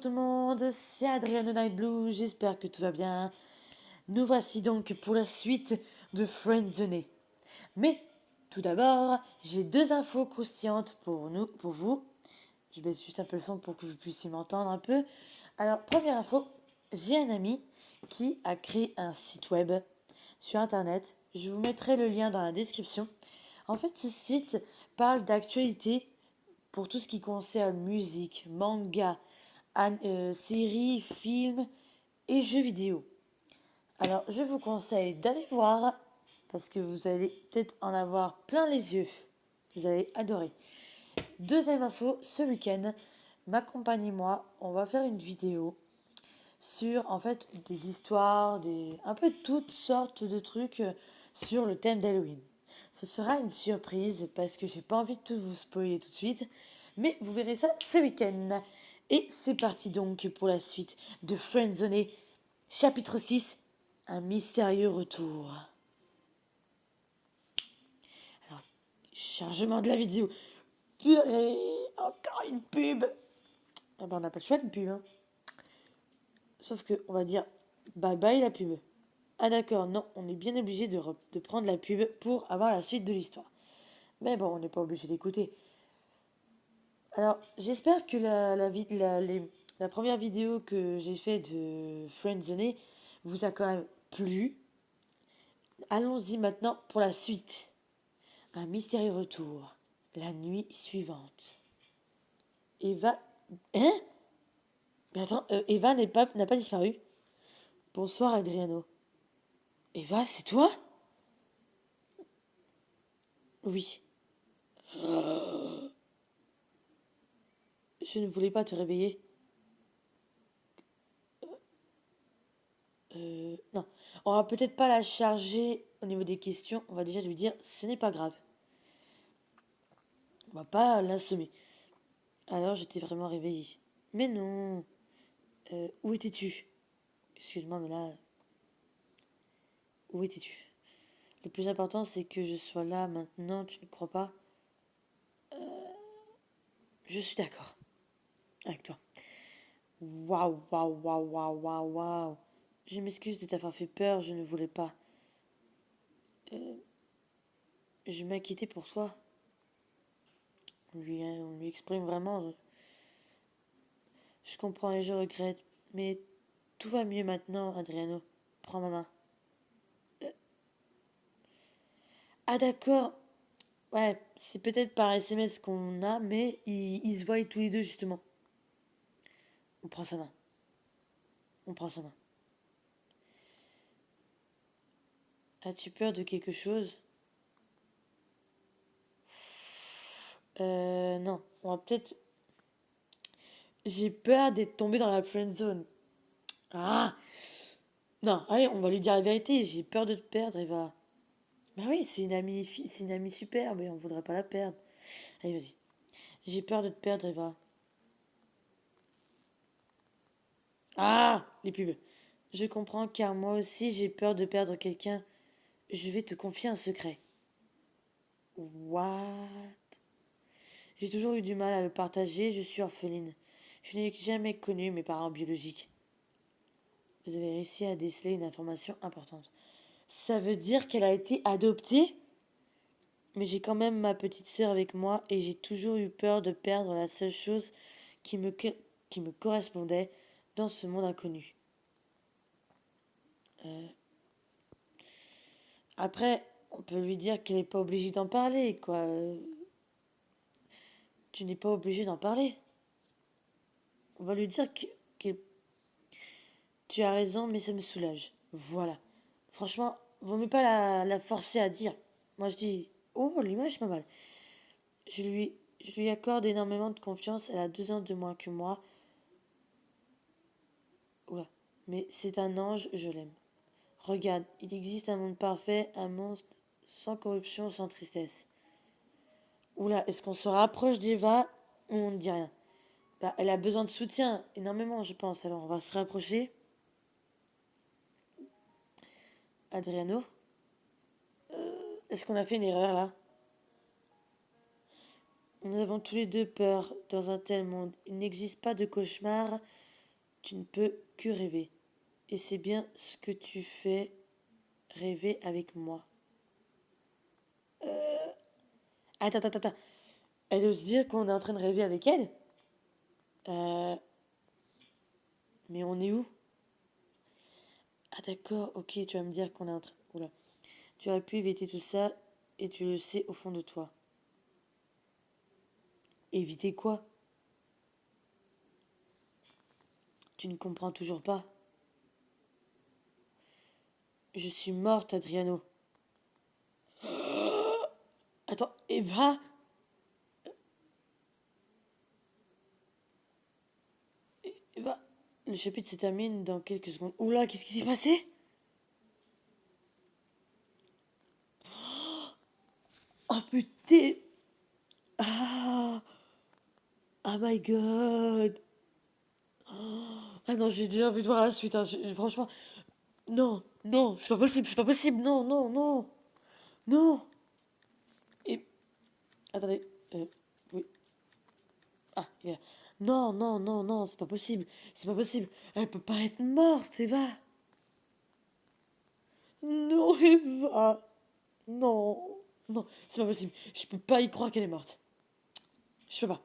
Bonjour tout le monde, c'est Adriano Nightblue, j'espère que tout va bien. Nous voici donc pour la suite de Friendzone. Mais tout d'abord, j'ai deux infos croustillantes pour vous. Je baisse juste un peu le son pour que vous puissiez m'entendre un peu. Alors, première info, j'ai un ami qui a créé un site web sur internet. Je vous mettrai le lien dans la description. En fait, ce site parle d'actualité pour tout ce qui concerne musique, manga, séries, films et jeux vidéo. Alors, je vous conseille d'aller voir parce que vous allez peut-être en avoir plein les yeux. Vous allez adorer. Deuxième info, ce week-end, ma compagne et moi, on va faire une vidéo sur en fait des histoires, un peu toutes sortes de trucs sur le thème d'Halloween. Ce sera une surprise parce que j'ai pas envie de tout vous spoiler tout de suite, mais vous verrez ça ce week-end. Et c'est parti donc pour la suite de Friendzone, chapitre 6, un mystérieux retour. Alors, chargement de la vidéo. Purée, encore une pub. Ah ben, on n'a pas le choix de pub, hein. Sauf que on va dire bye bye la pub. Ah d'accord, non, on est bien obligé de prendre la pub pour avoir la suite de l'histoire. Mais bon, on n'est pas obligé d'écouter. Alors, j'espère que la première vidéo que j'ai fait de Friendzone vous a quand même plu. Allons-y maintenant pour la suite. Un mystérieux retour. La nuit suivante. Eva... Hein? Mais attends, Eva n'a pas disparu. Bonsoir Adriano. Eva, c'est toi? Oui. Je ne voulais pas te réveiller. Non. On va peut-être pas la charger au niveau des questions. On va déjà lui dire ce n'est pas grave. On va pas l'assommer. Alors je t'ai vraiment réveillée. Mais non. Où étais-tu? Excuse-moi, mais là. Où étais-tu? Le plus important, c'est que je sois là maintenant, tu ne crois pas? Je suis d'accord avec toi. Waouh, waouh, waouh, waouh, waouh, waouh. Je m'excuse de t'avoir fait peur, je ne voulais pas. Je m'inquiétais pour toi. On lui exprime vraiment. Je comprends et je regrette, mais tout va mieux maintenant, Adriano. Prends ma main. Ah d'accord. Ouais, c'est peut-être par SMS qu'on a, mais ils se voient tous les deux justement. On prend sa main. On prend sa main. As-tu peur de quelque chose? Non. On va peut-être... J'ai peur d'être tombé dans la friend zone. Ah! Non, allez, on va lui dire la vérité. J'ai peur de te perdre, Eva. Bah oui, c'est une amie super, mais on voudrait pas la perdre. Allez, vas-y. J'ai peur de te perdre, Eva. Ah! Les pubs. Je comprends car moi aussi j'ai peur de perdre quelqu'un. Je vais te confier un secret. What? J'ai toujours eu du mal à le partager, je suis orpheline. Je n'ai jamais connu mes parents biologiques. Vous avez réussi à déceler une information importante. Ça veut dire qu'elle a été adoptée? Mais j'ai quand même ma petite sœur avec moi et j'ai toujours eu peur de perdre la seule chose qui me, qui me correspondait dans ce monde inconnu. Euh, Après, on peut lui dire qu'elle n'est pas obligée d'en parler, quoi. Tu n'es pas obligé d'en parler. On va lui dire que tu as raison, mais ça me soulage. Voilà. Franchement, vaut mieux pas la forcer à dire. Moi, je dis, oh, l'image est pas mal. Je lui accorde énormément de confiance. Elle a 2 ans de moins que moi. Oula. Mais c'est un ange, je l'aime. Regarde, il existe un monde parfait, un monde sans corruption, sans tristesse. Oula, est-ce qu'on se rapproche d'Eva ou on ne dit rien? Bah, elle a besoin de soutien, énormément, je pense. Alors, on va se rapprocher. Adriano, est-ce qu'on a fait une erreur là? Nous avons tous les deux peur dans un tel monde. Il n'existe pas de cauchemar Tu ne peux que rêver. Et c'est bien ce que tu fais rêver avec moi. Attends, attends, attends. Elle ose dire qu'on est en train de rêver avec elle. Euh, mais on est où? Ah d'accord, ok, tu vas me dire qu'on est en train... Oula. Tu aurais pu éviter tout ça et tu le sais au fond de toi. Éviter quoi? Tu ne comprends toujours pas. Je suis morte, Adriano. Attends, Eva? Eva? Le chapitre se termine dans quelques secondes. Oula, qu'est-ce qui s'est passé? Oh putain! Ah! Oh my god! Ah non, j'ai déjà envie de voir la suite, hein. Franchement, non, non, c'est pas possible, c'est pas possible, non, non, non, non. Et, attendez, oui, ah, non, non, non, non, c'est pas possible, elle peut pas être morte, Eva. Non, Eva, non, non, c'est pas possible, je peux pas y croire qu'elle est morte, je peux pas.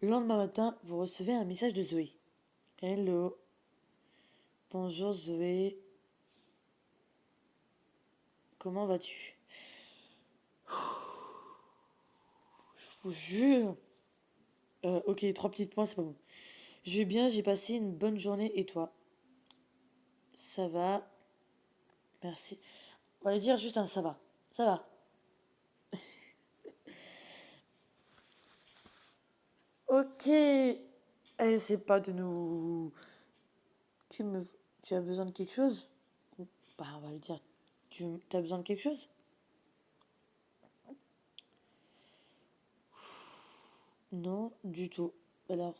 Le lendemain matin, vous recevez un message de Zoé. Hello, bonjour Zoé, comment vas-tu? Je vous jure. Ok, 3 petits points, c'est pas bon. Je vais bien, j'ai passé une bonne journée et toi? Ça va, merci. On va dire juste un ça va. Ça va. Ok. C'est pas de nous. Tu me. Tu as besoin de quelque chose? Bah, on va lui dire. Tu as besoin de quelque chose? Non, du tout. Alors,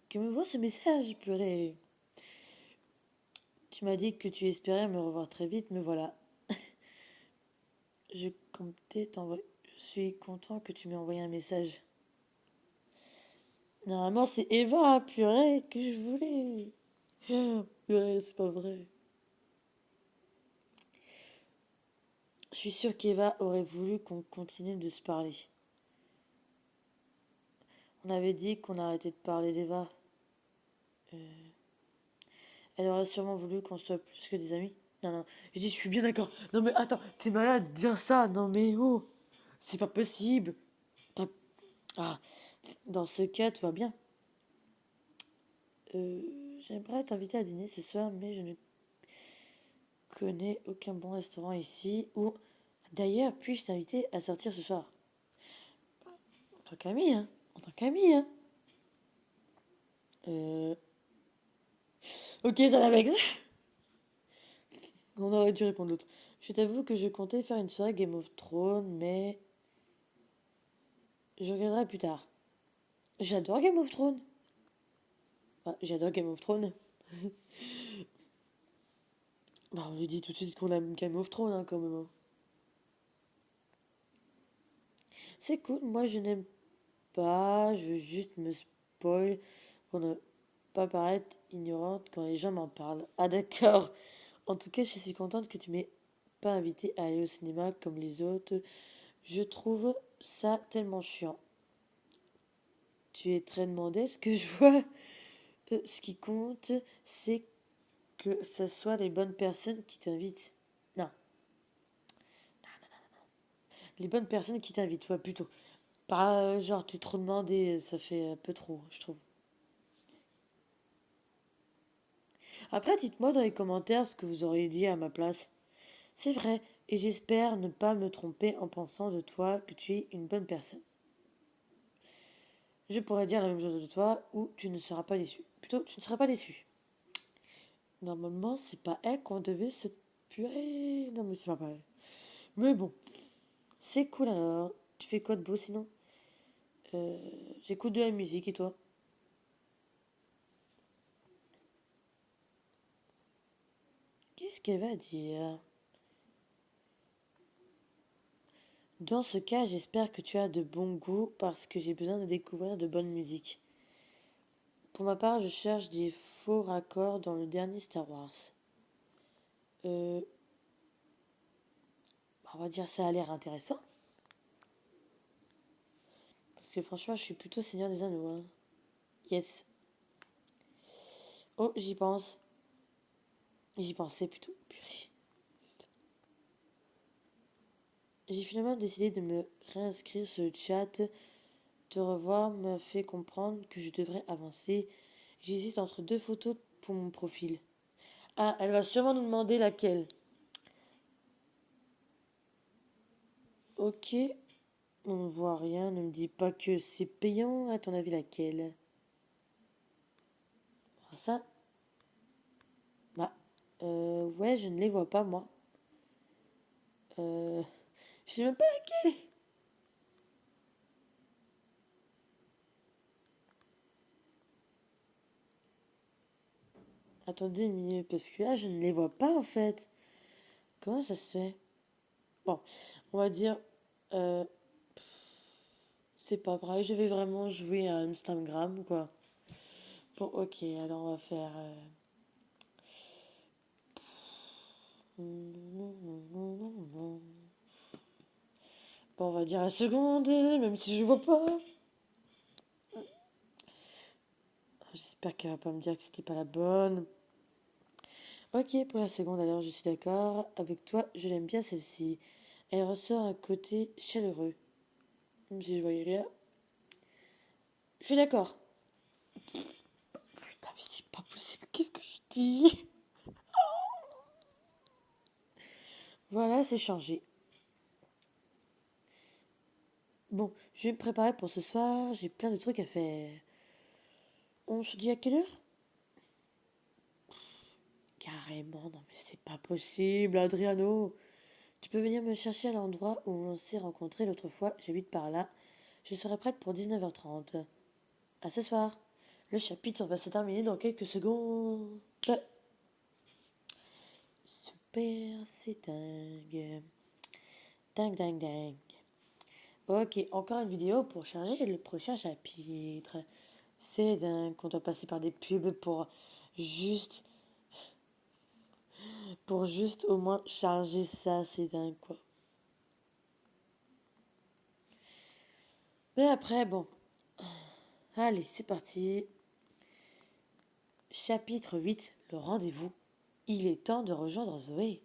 que me voit ce message, purée. Tu m'as dit que tu espérais me revoir très vite, me voilà. Je comptais t'envoyer. Je suis content que tu m'aies envoyé un message. Normalement, c'est Eva, purée, que je voulais. Purée, c'est pas vrai. Je suis sûre qu'Eva aurait voulu qu'on continue de se parler. On avait dit qu'on arrêtait de parler d'Eva. Euh, Elle aurait sûrement voulu qu'on soit plus que des amis. Non, non, je dis, je suis bien d'accord. Non, mais attends, t'es malade, dire ça. Non, mais oh, c'est pas possible. T'as- Ah, dans ce cas, tout va bien. Euh, J'aimerais t'inviter à dîner ce soir, mais je ne connais aucun bon restaurant ici. Ou, d'ailleurs, puis-je t'inviter à sortir ce soir? En tant qu'ami, hein. En tant qu'ami, hein. Euh... Ok, ça la vexe. On aurait dû répondre l'autre. Je t'avoue que je comptais faire une soirée Game of Thrones, mais je regarderai plus tard. J'adore Game of Thrones. Ah, j'adore Game of Thrones. Bah, on lui dit tout de suite qu'on aime Game of Thrones, hein, quand même, hein. C'est cool, moi je n'aime pas, je veux juste me spoil pour ne pas paraître ignorante quand les gens m'en parlent. Ah d'accord. En tout cas, je suis contente que tu m'aies pas invité à aller au cinéma comme les autres. Je trouve ça tellement chiant. Tu es très demandé, ce que je vois. Ce qui compte, c'est que ce soit les bonnes personnes qui t'invitent. Non, les bonnes personnes qui t'invitent, ouais, plutôt. Pas genre, tu es trop demandé, ça fait un peu trop, je trouve. Après, dites-moi dans les commentaires ce que vous auriez dit à ma place. C'est vrai, et j'espère ne pas me tromper en pensant de toi que tu es une bonne personne. Je pourrais dire la même chose de toi, ou tu ne seras pas déçu. Plutôt, tu ne seras pas déçu. Normalement, c'est pas elle qu'on devait se purée. Non, mais c'est pas pareil. Mais bon, c'est cool alors. Tu fais quoi de beau sinon? Euh, J'écoute de la musique et toi? Qu'est-ce qu'elle va dire? Dans ce cas, j'espère que tu as de bons goûts parce que j'ai besoin de découvrir de bonne musique. Pour ma part, je cherche des faux raccord dans le dernier Star Wars. Euh, on va dire ça a l'air intéressant. Parce que franchement, je suis plutôt Seigneur des Anneaux. Hein. Yes. Oh, j'y pense. J'y pensais plutôt. Purée. J'ai finalement décidé de me réinscrire sur le chat. Te revoir m'a fait comprendre que je devrais avancer. J'hésite entre deux photos pour mon profil. Ah, elle va sûrement nous demander laquelle. Ok. On ne voit rien. Ne me dis pas que c'est payant. À ton avis, laquelle? Ah, ça. Bah. Ouais, je ne les vois pas, moi. Je sais même pas laquelle. Attendez une minute, parce que là, je ne les vois pas, en fait. Comment ça se fait? Bon, on va dire... euh, c'est pas vrai, je vais vraiment jouer à Instagram, quoi. Bon, ok, alors on va faire... Bon, on va dire la seconde, même si je vois pas. J'espère qu'elle va pas me dire que c'était pas la bonne. Ok, pour la seconde, alors je suis d'accord. Avec toi, je l'aime bien celle-ci. Elle ressort un côté chaleureux. Même si je voyais rien. Je suis d'accord. Putain, mais c'est pas possible. Qu'est-ce que je dis? Voilà, c'est changé. Bon, je vais me préparer pour ce soir. J'ai plein de trucs à faire. On se dit à quelle heure? Carrément, non mais c'est pas possible, Adriano. Tu peux venir me chercher à l'endroit où on s'est rencontrés l'autre fois. J'habite par là. Je serai prête pour 19h30. À ce soir. Le chapitre va se terminer dans quelques secondes. Super, c'est dingue. Dingue, dingue, dingue. Ok, encore une vidéo pour charger le prochain chapitre. C'est dingue qu'on doit passer par des pubs juste, pour juste au moins charger ça. C'est dingue, quoi. Mais après, bon. Allez, c'est parti. Chapitre 8, le rendez-vous. Il est temps de rejoindre Zoé.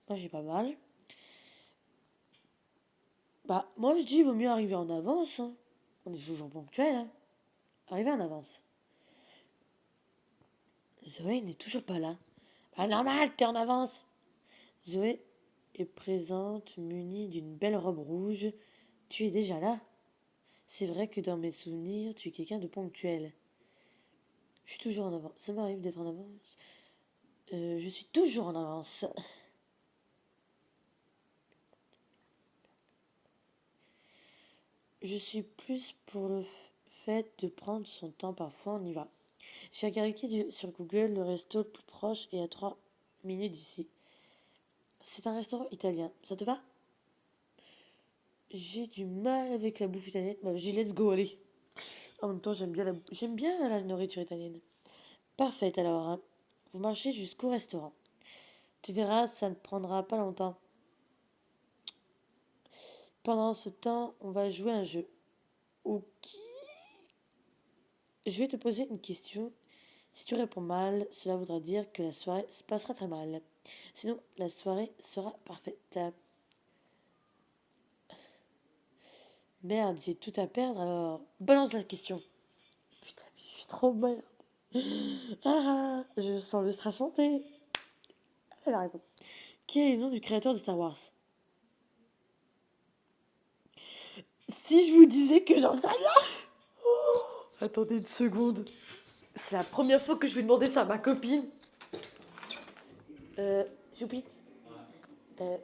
Moi, j'ai pas mal. Bah, moi, je dis, il vaut mieux arriver en avance. Hein. On est toujours ponctuel. Hein. Arriver en avance. Zoé n'est toujours pas là. Bah, normal, t'es en avance. Zoé est présente, munie d'une belle robe rouge. Tu es déjà là. C'est vrai que dans mes souvenirs, tu es quelqu'un de ponctuel. Je suis toujours en avance. Ça m'arrive d'être en avance. Je suis toujours en avance. Je suis plus pour le fait de prendre son temps. Parfois, on y va. J'ai regardé sur Google, le resto le plus proche est à 3 minutes d'ici. C'est un restaurant italien. Ça te va? J'ai du mal avec la bouffe italienne. Bah, j'ai let's go, allez. En même temps, j'aime bien la nourriture italienne. Parfait, alors. Hein. Vous marchez jusqu'au restaurant. Tu verras, ça ne prendra pas longtemps. Pendant ce temps, on va jouer un jeu. Ok. Je vais te poser une question. Si tu réponds mal, cela voudra dire que la soirée se passera très mal. Sinon, la soirée sera parfaite. Merde, j'ai tout à perdre, alors balance la question. Putain, mais je suis trop merde. Ah, je sens le stress monter. Elle a raison. Quel est le nom du créateur de Star Wars? Si je vous disais que j'en sais rien. Attendez une seconde. C'est la première fois que je vais demander ça à ma copine. Choupite, euh,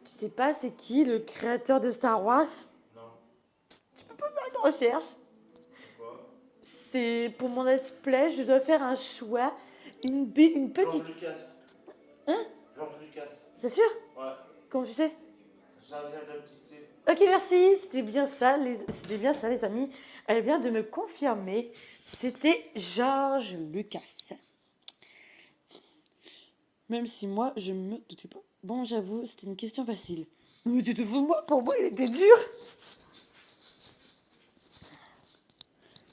tu sais pas c'est qui le créateur de Star Wars? Non. Tu peux pas faire une recherche? Quoi? C'est pour mon let's play, je dois faire un choix. Une petite... George Lucas. Hein? George Lucas. C'est sûr? Ouais. Comment tu sais? Ok, merci. C'était bien ça, les amis. Elle vient de me confirmer. C'était George Lucas. Même si moi, je me doutais pas. Bon, j'avoue, c'était une question facile. Mais tu te fous de moi? Pour moi, il était dur.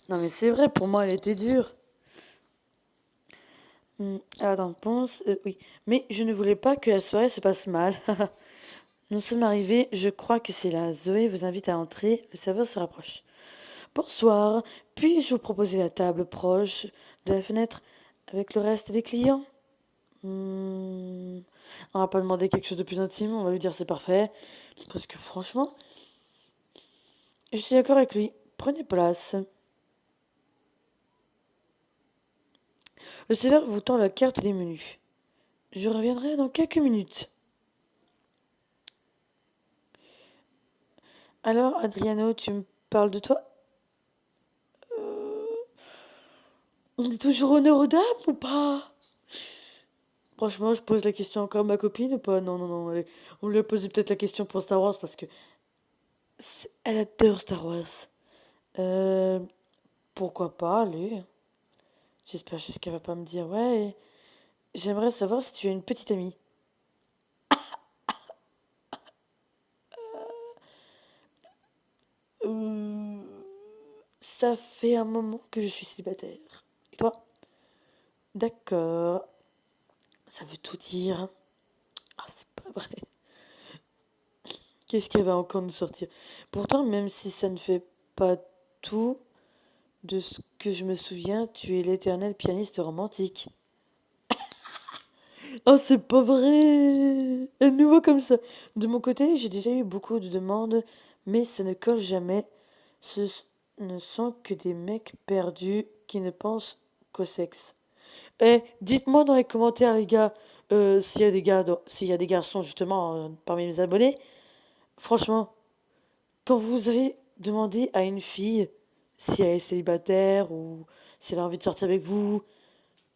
Non, mais c'est vrai, pour moi, elle était dure. Attends, pense. Oui. Mais je ne voulais pas que la soirée se passe mal. Nous sommes arrivés, je crois que c'est là. Zoé vous invite à entrer, le serveur se rapproche. Bonsoir, puis-je vous proposer la table proche de la fenêtre avec le reste des clients? On va pas demander quelque chose de plus intime, on va lui dire c'est parfait. Parce que franchement, je suis d'accord avec lui. Prenez place. Le serveur vous tend la carte des menus. Je reviendrai dans quelques minutes. Alors, Adriano, tu me parles de toi? On est toujours honneur aux dames ou pas? Franchement, je pose la question encore à ma copine ou pas? Non, non, non. On lui a posé peut-être la question pour Star Wars parce que elle adore Star Wars. Euh, Pourquoi pas, allez. J'espère juste qu'elle va pas me dire, ouais, j'aimerais savoir si tu as une petite amie. Euh, Ça fait un moment que je suis célibataire. Et toi? D'accord. Ça veut tout dire. Ah, c'est pas vrai. Qu'est-ce qu'elle va encore nous sortir? Pourtant, même si ça ne fait pas tout de ce que je me souviens, tu es l'éternel pianiste romantique. Oh, c'est pas vrai! Elle nous voit comme ça. De mon côté, j'ai déjà eu beaucoup de demandes, mais ça ne colle jamais. Ce ne sont que des mecs perdus qui ne pensent qu'au sexe. Eh, dites-moi dans les commentaires, les gars, s'il y a des garçons justement parmi mes abonnés. Franchement, quand vous allez demander à une fille si elle est célibataire ou si elle a envie de sortir avec vous,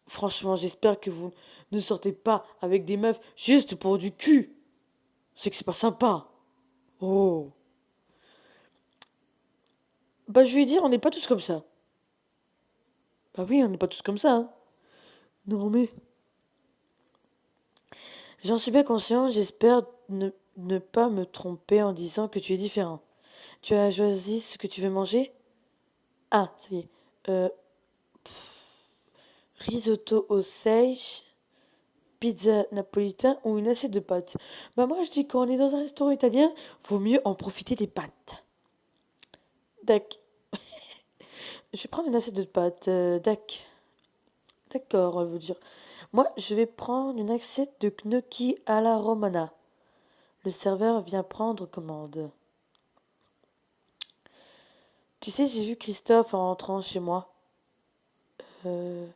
franchement, j'espère que vous ne sortez pas avec des meufs juste pour du cul. C'est que c'est pas sympa. Oh. Bah, je vais dire, on n'est pas tous comme ça. Bah oui, on n'est pas tous comme ça, hein. Non, mais. J'en suis bien conscient, j'espère ne pas me tromper en disant que tu es différent. Tu as choisi ce que tu veux manger? Ah, ça y est. Euh, Risotto au seiche, pizza napolitain ou une assiette de pâtes? Bah moi je dis quand on est dans un restaurant italien, vaut mieux en profiter des pâtes. Dac. Je vais prendre une assiette de pâtes. Dac. D'accord, on veut dire. Moi, je vais prendre une assiette de gnocchi à la romana. Le serveur vient prendre commande. Tu sais, j'ai vu Christophe en rentrant chez moi. Euh,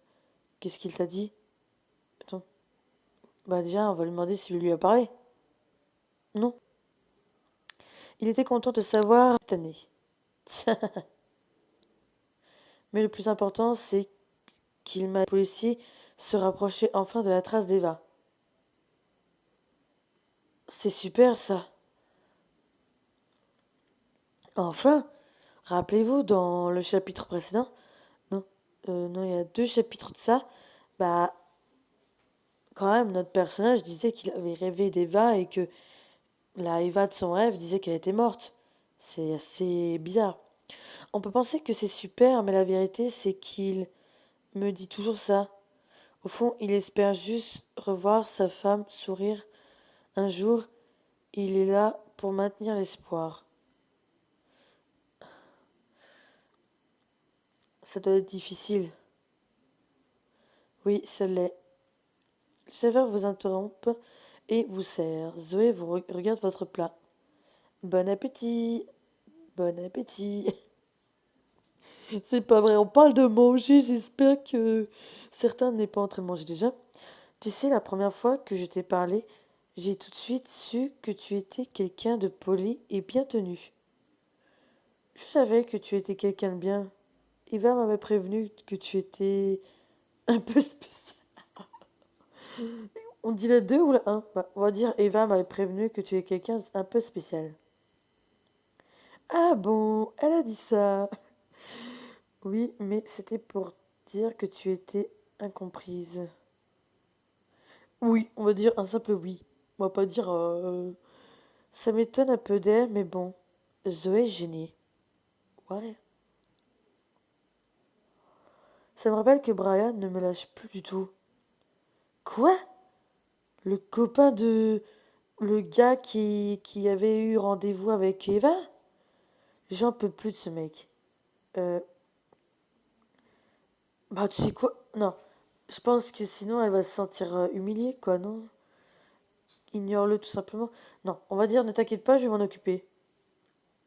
Qu'est-ce qu'il t'a dit? Attends. Bah déjà, on va lui demander s'il lui a parlé. Non. Il était content de savoir cette année. Mais le plus important, c'est qu'il m'a policier se rapprocher enfin de la trace d'Eva. C'est super ça. Enfin, rappelez-vous dans le chapitre précédent, non, non, il y a 2 chapitres de ça, bah quand même notre personnage disait qu'il avait rêvé d'Eva et que la Eva de son rêve disait qu'elle était morte. C'est assez bizarre. On peut penser que c'est super, mais la vérité c'est qu'il me dit toujours ça. Au fond, il espère juste revoir sa femme sourire un jour. Il est là pour maintenir l'espoir. Ça doit être difficile. Oui, ça l'est. Le serveur vous interrompt et vous sert. Zoé vous regarde votre plat. Bon appétit. Bon appétit. C'est pas vrai, on parle de manger. J'espère que certains n'est pas en train de manger déjà. Tu sais, la première fois que je t'ai parlé, j'ai tout de suite su que tu étais quelqu'un de poli et bien tenu. Je savais que tu étais quelqu'un de bien. Eva m'avait prévenu que tu étais un peu spécial. On dit la 2 ou la un? Bah, on va dire Eva m'avait prévenu que tu es quelqu'un un peu spécial. Ah bon, elle a dit ça. Oui, mais c'était pour dire que tu étais incomprise. Oui, on va dire un simple oui. On va pas dire ça m'étonne un peu d'elle, mais bon. Zoé est gênée. Ouais. Ça me rappelle que Brian ne me lâche plus du tout. Quoi? Le copain de... Le gars qui avait eu rendez-vous avec Eva? J'en peux plus de ce mec. Euh, Bah, tu sais quoi? Non. Je pense que sinon elle va se sentir humiliée, quoi, non? Ignore-le tout simplement. Non, on va dire ne t'inquiète pas, je vais m'en occuper.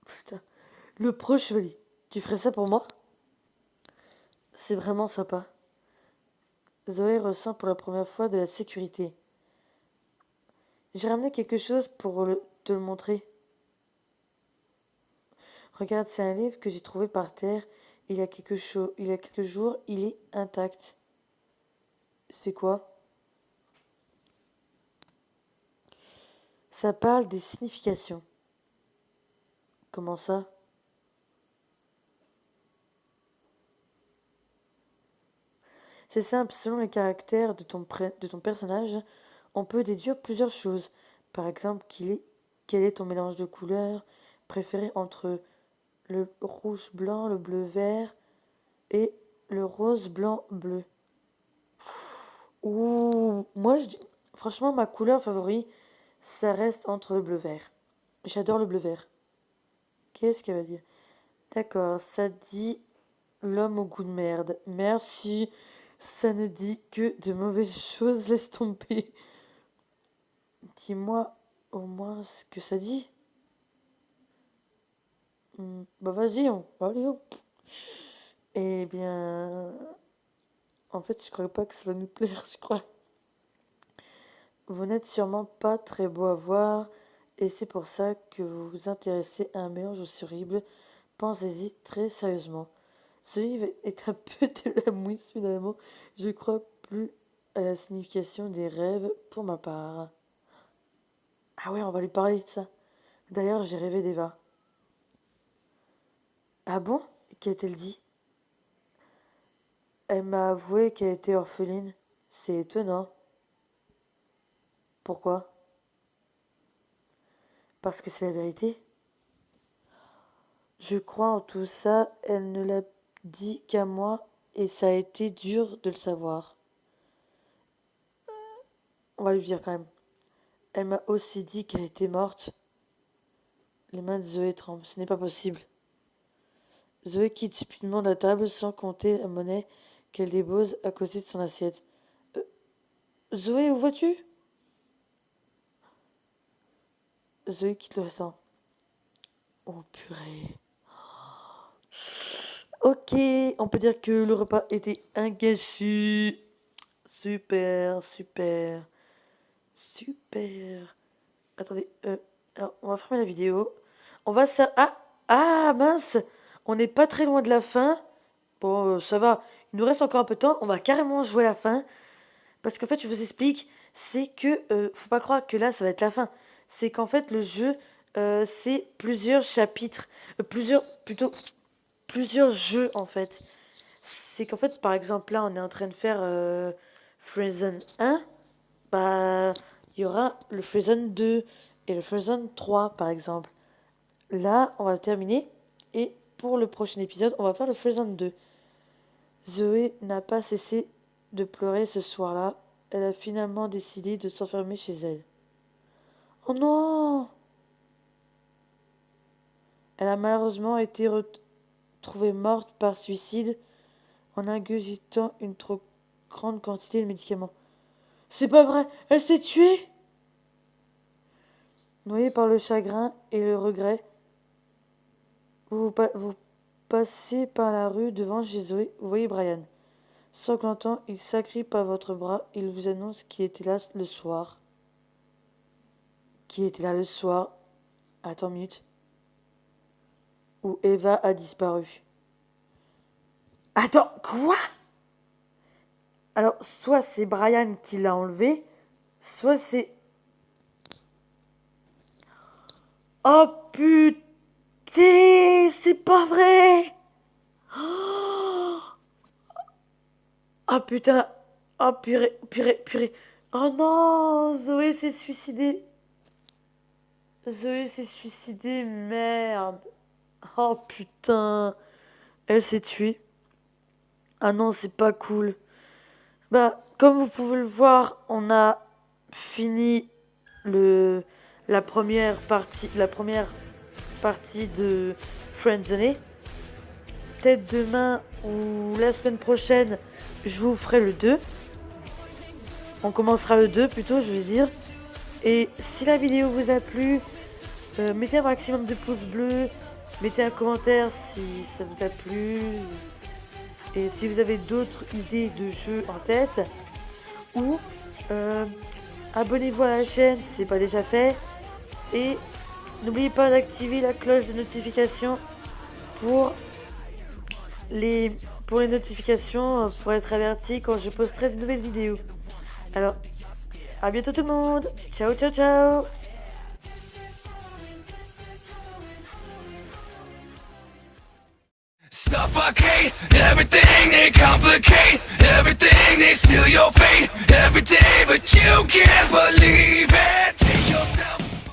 Putain. Le pro chevalier. Tu ferais ça pour moi? C'est vraiment sympa. Zoé ressent pour la première fois de la sécurité. J'ai ramené quelque chose pour te le montrer. Regarde, c'est un livre que j'ai trouvé par terre. Il y a quelques jours, il est intact. C'est quoi? Ça parle des significations. Comment ça? C'est simple, selon les caractères de ton personnage, on peut déduire plusieurs choses. Par exemple, quel est ton mélange de couleurs préféré entre le rouge-blanc, le bleu-vert et le rose-blanc-bleu. Ouh, franchement, ma couleur favorite, ça reste entre le bleu-vert. J'adore le bleu-vert. Qu'est-ce qu'elle va dire? D'accord, ça dit l'homme au goût de merde. Merci. Ça ne dit que de mauvaises choses, laisse tomber. Dis-moi au moins ce que ça dit. Bah vas-y, allez, on. Eh bien, en fait, je crois pas que ça va nous plaire, je crois. Vous n'êtes sûrement pas très beau à voir, et c'est pour ça que vous vous intéressez à un mélange aussi horrible. Pensez-y très sérieusement. Ce livre est un peu de la mousse, finalement. Je crois plus à la signification des rêves pour ma part. Ah ouais, on va lui parler de ça. D'ailleurs, j'ai rêvé d'Eva. Ah bon? Qu'a-t-elle dit? Elle m'a avoué qu'elle était orpheline. C'est étonnant. Pourquoi? Parce que c'est la vérité? Je crois en tout ça, elle ne l'a dit qu'à moi et ça a été dur de le savoir. On va lui dire quand même. Elle m'a aussi dit qu'elle était morte. Les mains de Zoé tremblent. Ce n'est pas possible. Zoé quitte stupidement la table sans compter la monnaie qu'elle dépose à côté de son assiette. Euh, Zoé, où vas-tu? Zoé quitte le restaurant. Oh purée. Ok, on peut dire que le repas était un gâchis. Super, super, super. Attendez, alors, on va fermer la vidéo. On va ça. Ah, mince! On n'est pas très loin de la fin. Bon, ça va. Il nous reste encore un peu de temps. On va carrément jouer la fin. Parce qu'en fait, je vous explique, c'est que faut pas croire que là, ça va être la fin. C'est qu'en fait, le jeu, c'est plusieurs chapitres, plusieurs jeux en fait. C'est qu'en fait, par exemple, là, on est en train de faire Frozen 1. Bah, il y aura le Frozen 2 et le Frozen 3, par exemple. Là, on va terminer. Et pour le prochain épisode, on va faire le Frozen 2. Zoé n'a pas cessé de pleurer ce soir-là. Elle a finalement décidé de s'enfermer chez elle. Oh non! Elle a malheureusement été retrouvée morte par suicide en ingurgitant une trop grande quantité de médicaments. C'est pas vrai! Elle s'est tuée! Noyée par le chagrin et le regret, vous passez par la rue devant chez Zoé. Vous voyez Brian. Sanglantant, il s'agrippe à votre bras. Il vous annonce qu'il était là le soir. Qui était là le soir? Attends une minute. Où Eva a disparu. Attends, quoi? Alors, soit c'est Brian qui l'a enlevé, soit c'est... Oh putain, c'est pas vrai. Oh putain, oh purée, purée, purée. Oh non, Zoé s'est suicidée. Zoé s'est suicidée, merde. Oh putain, elle s'est tuée. Ah non, c'est pas cool. Bah, comme vous pouvez le voir, on a fini le la première partie de Friendzone. Peut-être demain ou la semaine prochaine, je vous ferai le 2. On commencera le 2 plutôt, je vais dire. Et si la vidéo vous a plu, mettez un maximum de pouces bleus, mettez un commentaire si ça vous a plu. Et si vous avez d'autres idées de jeux en tête, ou abonnez-vous à la chaîne si ce n'est pas déjà fait. Et n'oubliez pas d'activer la cloche de notification pour les notifications, pour être averti quand je posterai de nouvelles vidéos. Alors, à bientôt tout le monde. Ciao, ciao, ciao. Suffocate everything, they complicate everything, they seal your fate every day, but you can't believe it.